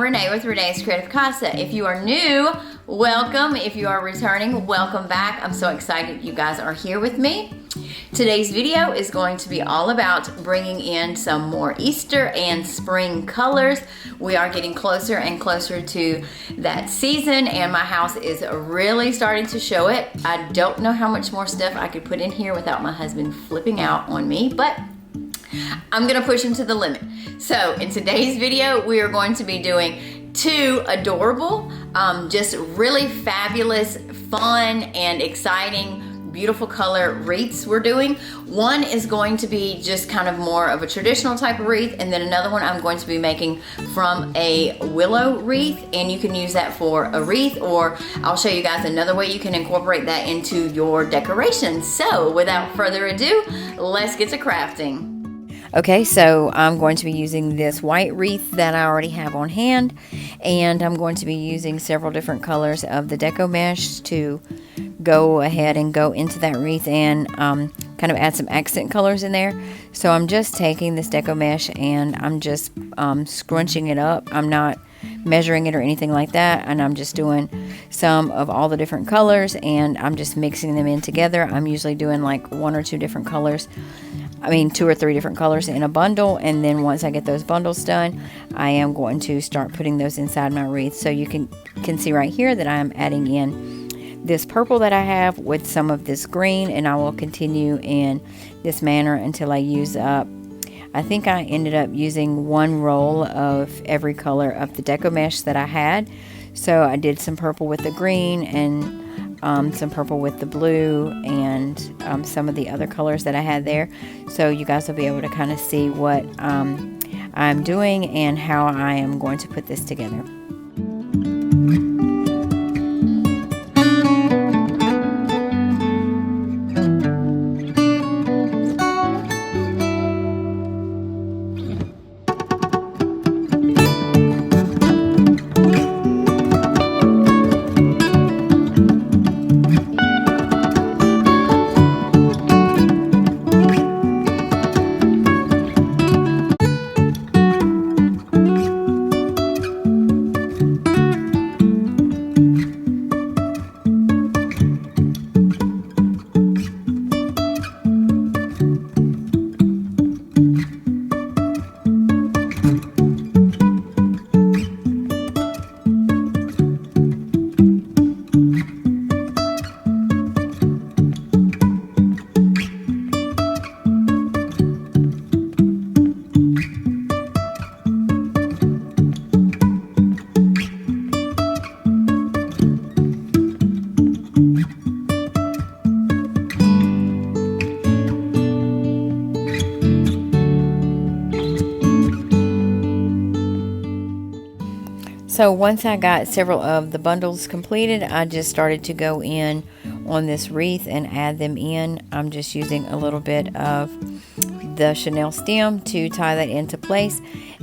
Renee with Renee's Creative Casa. If you are new, welcome. If you are returning, welcome back. I'm so excited you guys are here with me. Today's video is going to be all about bringing in some more Easter and spring colors. We are getting closer and closer to that season, and my house is really starting to show it. I don't know how much more stuff I could put in here without my husband flipping out on me, but I'm gonna push him to the limit. So in today's video, we are going to be doing two adorable, just really fabulous, fun, and exciting, beautiful color wreaths we're doing. One is going to be just kind of more of a traditional type of wreath, and then another one I'm going to be making from a willow wreath, and you can use that for a wreath, or I'll show you guys another way you can incorporate that into your decorations. So without further ado, let's get to crafting. Okay, so I'm going to be using this white wreath that I already have on hand, and I'm going to be using several different colors of the deco mesh to go ahead and go into that wreath and kind of add some accent colors in there. So I'm just taking this deco mesh and I'm just scrunching it up. I'm not measuring it or anything like that, and I'm just doing some of all the different colors and I'm just mixing them in together. I'm usually doing like one or two different colors. I mean 2 or 3 different colors in a bundle, and then once I get those bundles done, I am going to start putting those inside my wreath. So you can see right here that I'm adding in this purple that I have with some of this green, and I will continue in this manner until I use up, I think I ended up using 1 roll of every color of the deco mesh that I had. So I did some purple with the green and some purple with the blue, and some of the other colors that I had there. So you guys will be able to kind of see what I'm doing and how I am going to put this together. So once I got several of the bundles completed, I just started to go in on this wreath and add them in. I'm just using a little bit of the Chanel stem to tie that into place,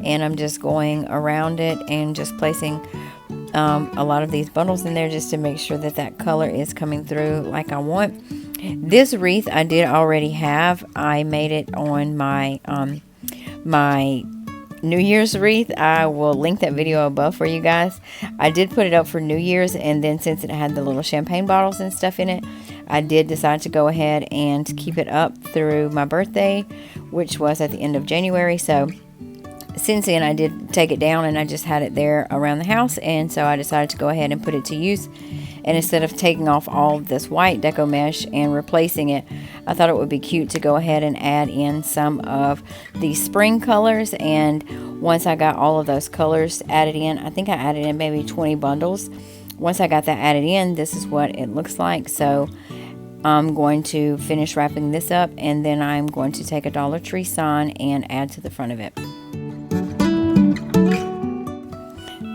and I'm just going around it and just placing a lot of these bundles in there just to make sure that that color is coming through like I want. This wreath I did already have. I made it on my my New Year's wreath. I will link that video above for you guys. I did put it up for New Year's, and then since it had the little champagne bottles and stuff in it, I did decide to go ahead and keep it up through my birthday, which was at the end of January. So since then I did take it down and I just had it there around the house, and so I decided to go ahead and put it to use. And instead of taking off all of this white deco mesh and replacing it, I thought it would be cute to go ahead and add in some of these spring colors. And once I got all of those colors added in, I think I added in maybe 20 bundles. Once I got that added in, this is what it looks like. So I'm going to finish wrapping this up, and then I'm going to take a Dollar Tree sign and add to the front of it.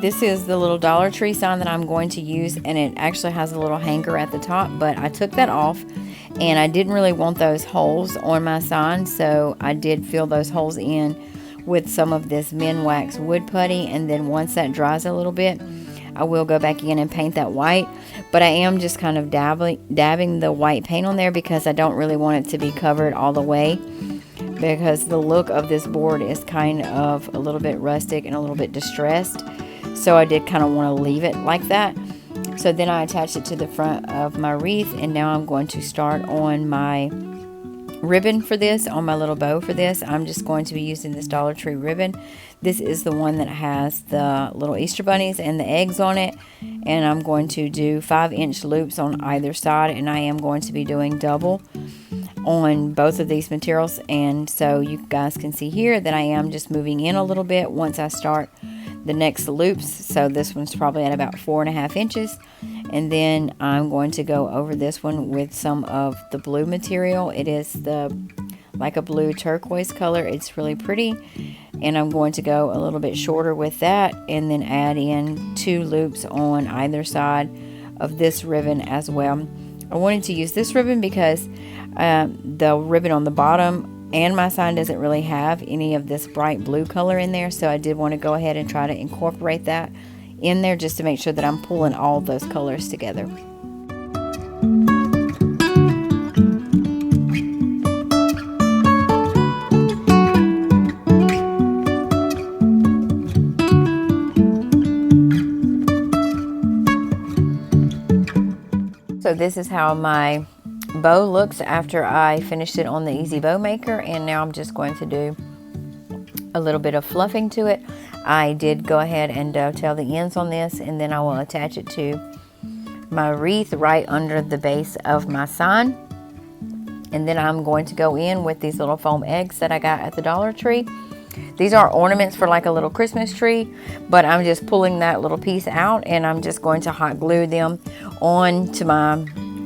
This is the little Dollar Tree sign that I'm going to use, and it actually has a little hanger at the top, but I took that off and I didn't really want those holes on my sign, so I did fill those holes in with some of this Men Wax wood putty, and then once that dries a little bit, I will go back in and paint that white. But I am just kind of dabbing the white paint on there because I don't really want it to be covered all the way, because the look of this board is kind of a little bit rustic and a little bit distressed. So I did kind of want to leave it like that. So then I attached it to the front of my wreath, and now I'm going to start on my ribbon for this, on my little bow for this. I'm just going to be using this Dollar Tree ribbon. This is the one that has the little Easter bunnies and the eggs on it, and I'm going to do 5-inch loops on either side, and I am going to be doing double on both of these materials. And so you guys can see here that I am just moving in a little bit once I start the next loops. So this one's probably at about 4.5 inches, and then I'm going to go over this one with some of the blue material. It is like a blue turquoise color. It's really pretty, and I'm going to go a little bit shorter with that, and then add in 2 loops on either side of this ribbon as well. I wanted to use this ribbon because the ribbon on the bottom and my sign doesn't really have any of this bright blue color in there, so I did want to go ahead and try to incorporate that in there just to make sure that I'm pulling all those colors together. So this is how my bow looks after I finished it on the Easy Bow Maker, and now I'm just going to do a little bit of fluffing to it. I did go ahead and dovetail the ends on this, and then I will attach it to my wreath right under the base of my sign. And then I'm going to go in with these little foam eggs that I got at the Dollar Tree. These are ornaments for like a little Christmas tree, but I'm just pulling that little piece out, and I'm just going to hot glue them onto my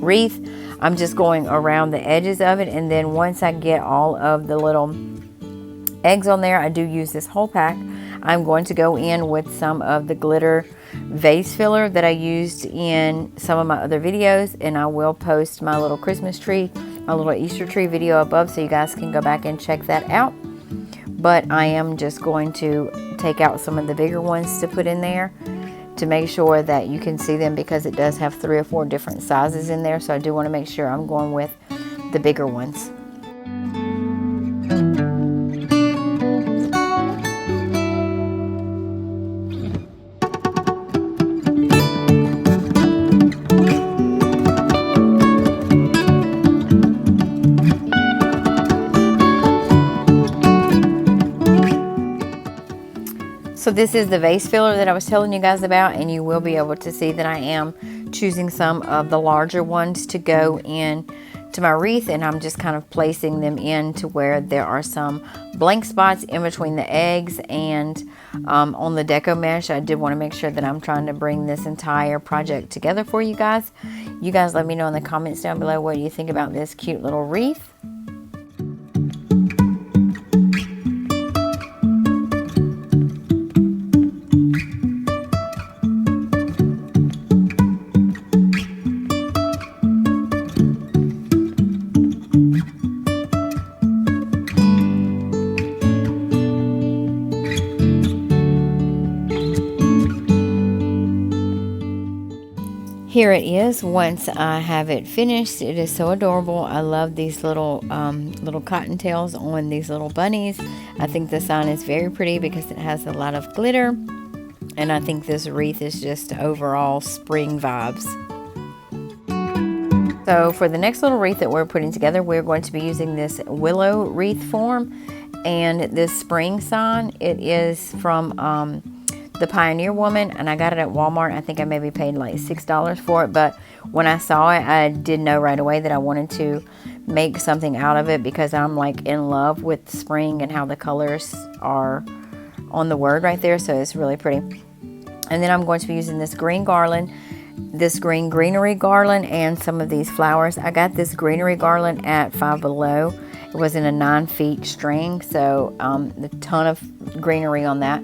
wreath. I'm just going around the edges of it, and then once I get all of the little eggs on there, I do use this whole pack. I'm going to go in with some of the glitter vase filler that I used in some of my other videos, and I will post my little Christmas tree, my little Easter tree video above, so you guys can go back and check that out. But I am just going to take out some of the bigger ones to put in there to make sure that you can see them, because it does have 3 or 4 different sizes in there, so I do want to make sure I'm going with the bigger ones. So this is the vase filler that I was telling you guys about, and you will be able to see that I am choosing some of the larger ones to go in to my wreath, and I'm just kind of placing them in to where there are some blank spots in between the eggs and on the deco mesh. I did want to make sure that I'm trying to bring this entire project together for you guys. You guys let me know in the comments down below what you think about this cute little wreath. Here it is once I have it finished. It is so adorable. I love these little cottontails on these little bunnies. I think the sign is very pretty because it has a lot of glitter, and I think this wreath is just overall spring vibes. So for the next little wreath that we're putting together, we're going to be using this willow wreath form and this spring sign. It is from the Pioneer Woman, and I got it at Walmart. I think I maybe paid like $6 for it, but when I saw it, I did know right away that I wanted to make something out of it because I'm like in love with spring and how the colors are on the word right there, so it's really pretty. And then I'm going to be using this green garland, this green greenery garland, and some of these flowers. I got this greenery garland at Five Below. It was in a 9-feet string, so a ton of greenery on that.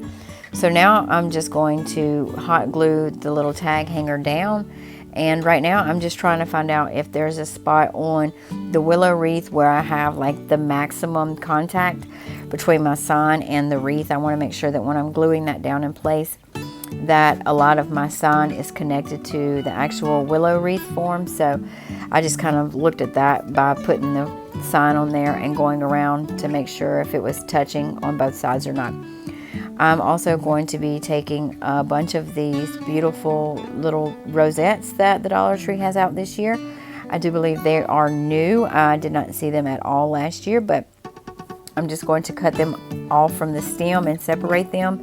So now I'm just going to hot glue the little tag hanger down, and right now I'm just trying to find out if there's a spot on the willow wreath where I have like the maximum contact between my sign and the wreath. I want to make sure that when I'm gluing that down in place that a lot of my sign is connected to the actual willow wreath form. So I just kind of looked at that by putting the sign on there and going around to make sure if it was touching on both sides or not. I'm also going to be taking a bunch of these beautiful little rosettes that the Dollar Tree has out this year. I do believe they are new. I did not see them at all last year, but I'm just going to cut them off from the stem and separate them.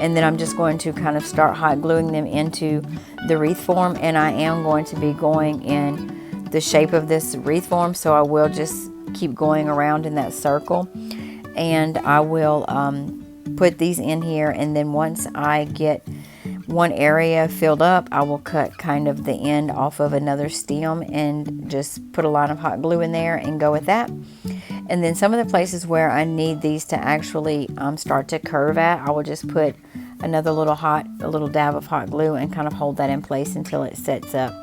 And then I'm just going to kind of start hot gluing them into the wreath form. And I am going to be going in the shape of this wreath form, so I will just keep going around in that circle. And I will put these in here, and then once I get one area filled up, I will cut kind of the end off of another stem and just put a line of hot glue in there and go with that. And then some of the places where I need these to actually start to curve at, I will just put another a little dab of hot glue and kind of hold that in place until it sets up.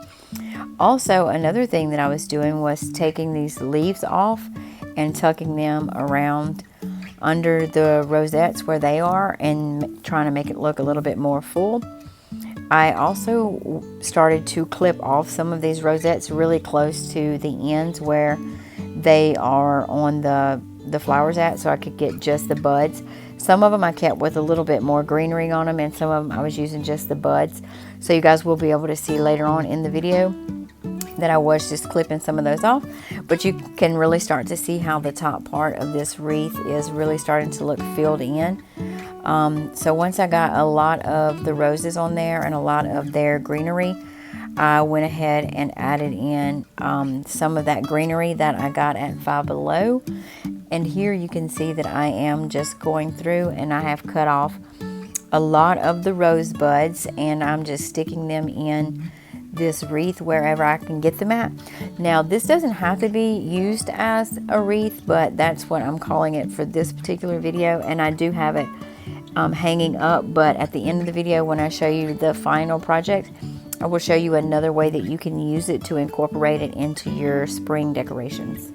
Also, another thing that I was doing was taking these leaves off and tucking them around under the rosettes where they are and trying to make it look a little bit more full. I also started to clip off some of these rosettes really close to the ends where they are on the flowers at, so I could get just the buds. Some of them I kept with a little bit more greenery on them, and some of them I was using just the buds. So you guys will be able to see later on in the video that I was just clipping some of those off. But you can really start to see how the top part of this wreath is really starting to look filled in. So once I got a lot of the roses on there and a lot of their greenery, I went ahead and added in some of that greenery that I got at Five Below. And here you can see that I am just going through, and I have cut off a lot of the rose buds, and I'm just sticking them in this wreath wherever I can get them at. Now, this doesn't have to be used as a wreath, but that's what I'm calling it for this particular video, and I do have it hanging up. But at the end of the video, when I show you the final project, I will show you another way that you can use it to incorporate it into your spring decorations.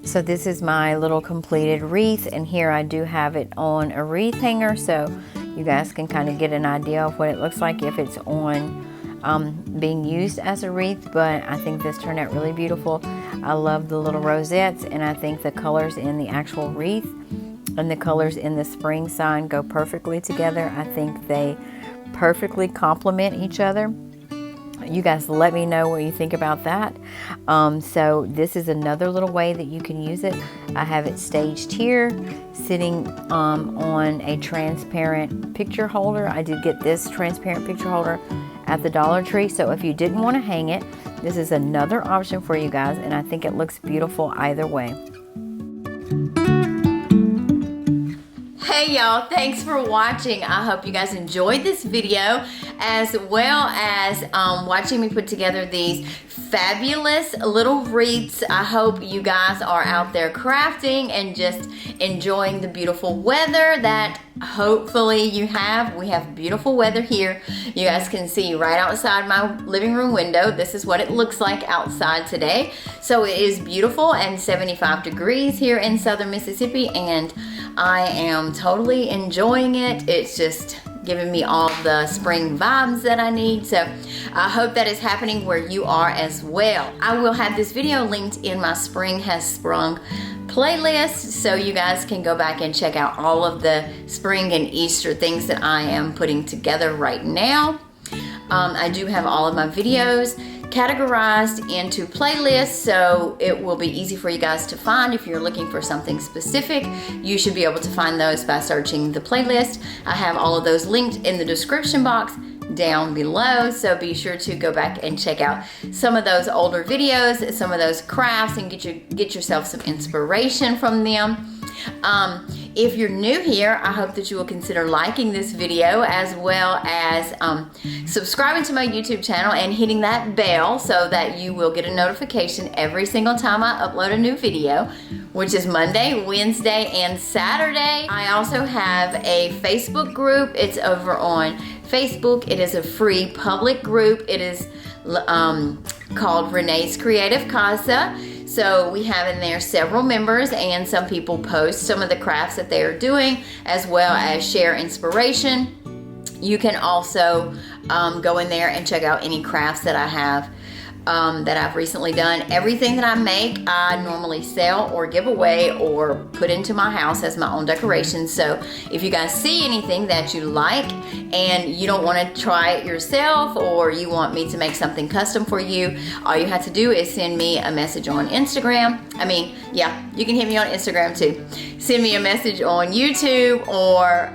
So this is my little completed wreath, and here I do have it on a wreath hanger, so you guys can kind of get an idea of what it looks like if it's on being used as a wreath. But I think this turned out really beautiful. I love the little rosettes, and I think the colors in the actual wreath and the colors in the spring sign go perfectly together. I think they perfectly complement each other. You guys let me know what you think about that. So this is another little way that you can use it. I have it staged here, sitting on a transparent picture holder. I did get this transparent picture holder at the Dollar Tree, so if you didn't want to hang it, this is another option for you guys, and I think it looks beautiful either way. Hey y'all, thanks for watching. I hope you guys enjoyed this video, as well as watching me put together these fabulous little wreaths. I hope you guys are out there crafting and just enjoying the beautiful weather that hopefully you have. We have beautiful weather here. You guys can see right outside my living room window. This is what it looks like outside today. So it is beautiful and 75 degrees here in southern Mississippi, and I am totally enjoying it. It's just giving me all the spring vibes that I need. So I hope that is happening where you are as well. I will have this video linked in my Spring Has Sprung playlist, so you guys can go back and check out all of the spring and Easter things that I am putting together right now. I do have all of my videos categorized into playlists, so it will be easy for you guys to find. If you're looking for something specific, you should be able to find those by searching the playlist. I have all of those linked in the description box down below, so be sure to go back and check out some of those older videos, some of those crafts, and get yourself some inspiration from them. If you're new here, I hope that you will consider liking this video, as well as subscribing to my YouTube channel and hitting that bell so that you will get a notification every single time I upload a new video, which is Monday, Wednesday, and Saturday. I also have a Facebook group. It's over on Facebook. It is a free public group. It is called Renee's Creative Casa. So we have in there several members, and some people post some of the crafts that they are doing, as well as share inspiration. You can also go in there and check out any crafts that I have that I've recently done. Everything that I make, I normally sell or give away or put into my house as my own decorations. So if you guys see anything that you like and you don't want to try it yourself, or you want me to make something custom for you, all you have to do is send me a message on Instagram. You can hit me on Instagram too. Send me a message on YouTube or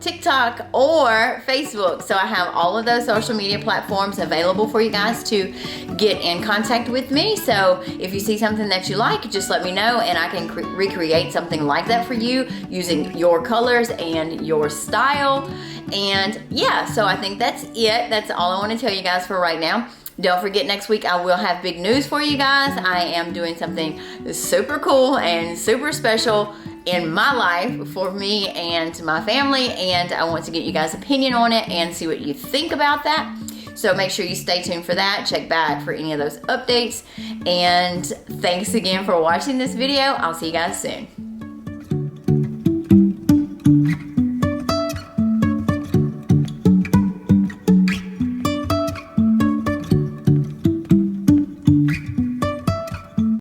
TikTok or Facebook. So I have all of those social media platforms available for you guys to get in contact with me. So if you see something that you like, just let me know and I can recreate something like that for you using your colors and your style. And yeah, so I think that's it. That's all I want to tell you guys for right now. Don't forget, next week I will have big news for you guys. I am doing something super cool and super special in my life for me and my family, and I want to get you guys' opinion on it and see what you think about that. So make sure you stay tuned for that. Check back for any of those updates. And thanks again for watching this video. I'll see you guys soon.